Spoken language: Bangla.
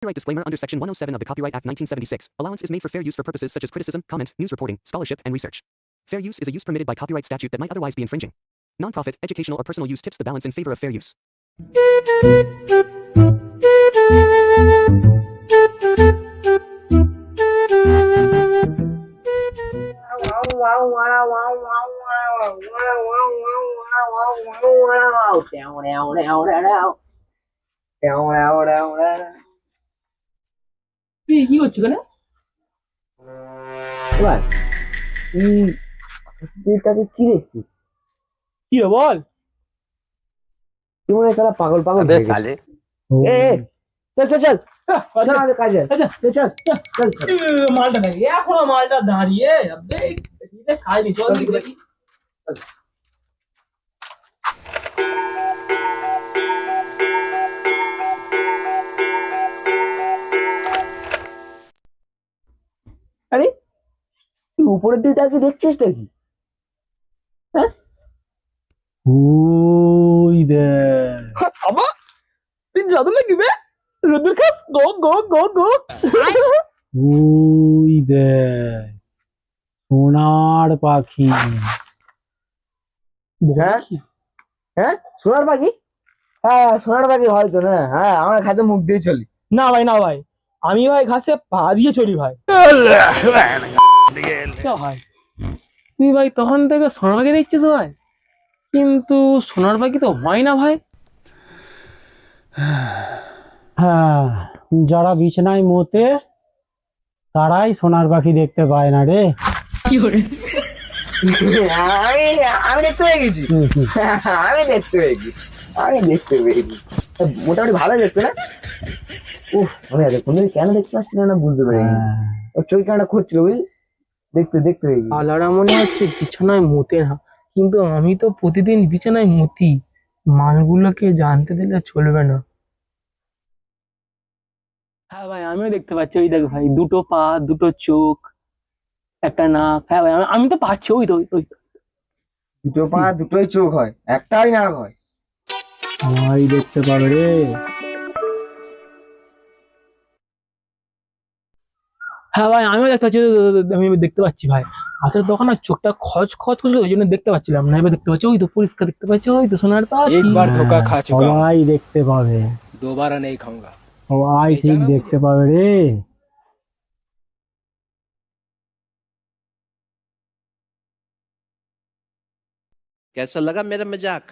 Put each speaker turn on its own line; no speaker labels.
Copyright disclaimer under Section 107 of the Copyright Act 1976. Allowance is made for fair use for purposes such as criticism, comment, news reporting, scholarship, and research. Fair use is a use permitted by copyright statute that might otherwise be infringing. Nonprofit, educational, or personal use tips the balance in favor of fair use.
কি হচ্ছে কেন
তাকে কি দেখছিস?
কি রে বল
তুই মনে হয় শালা পাগল পাগল
अबे
হয়ে গেছিস।
साले
এ চল চল চল চল আমাদের কাজে
আচ্ছা
চল চল চল
মালটা নাকি এখনো মালটা দাঁড়িয়ে খাইনি চল দেখি
আরে তুই উপরের দিকে তাকে দেখছিস নাকি?
ওই দেখ আবা তুই জাদু নাকি বে রোদুর খাস গো গো গো গো ওই দেখ সোনার পাখি
হ্যাঁ হ্যাঁ সোনার পাখি? হ্যাঁ সোনার পাখি হয়তো না। হ্যাঁ আমরা ঘাসে মুখ দিয়ে চলি।
না ভাই না ভাই আমি ভাই ঘাসে পা দিয়ে চলি ভাই ভাই তুই ভাই তখন থেকে সোনার পাখি দেখছিস ভাই কিন্তু সোনার পাখি তো হয় না ভাই
হ্যাঁ, যারা বিছানায় মোতে তারাই সোনার পাখি দেখতে পায় না রে।
আমি আমি দেখতে পেয়ে গেছি। আমি দেখতে পেয়ে গেছি। মোটামুটি ভালো দেখতে না? উফ আমি আগে কোনদিন কেন দেখতে পাচ্ছি না বুঝতে পারিনি। ওর চোখ কেন খুঁজছিল বুঝলি? দেখতে দেখতে পেয়ে গেছি।
আলারা মনে হচ্ছে বিছানায় মুতে না কিন্তু আমি তো প্রতিদিন বিছানায় মুতি মালগুলোকে জানতে দিলে চলবে না হ্যাঁ ভাই আমিও দেখতে পাচ্ছি ওই দেখ ভাই দুটো পা দুটো চোখ একটা নাক হ্যাঁ ভাই আমি তো পাচ্ছি ওই তো ওই
দুটো পা দুটোই চোখ হয়, একটাই নাক হয়।
ভাই দেখতে পাবে রে।
হ্যাঁ ভাই আমিও দেখতে পাচ্ছি আমি দেখতে পাচ্ছি ভাই আসলে তখন না চোখটা খচ খচ করছিল ওই জন্য দেখতে পাচ্ছিলাম না এবার দেখতে পাচ্ছি ওই তো পরিষ্কার দেখতে পাচ্ছি ওই তো সোনার পাখি
एक बार धोखा खा चुका हूं,
সবাই দেখতে পাবে,
दोबारा नहीं खाऊंगा।
সবাই ঠিক দেখতে পাবে রে।
कैसा लगा मेरा मजाक?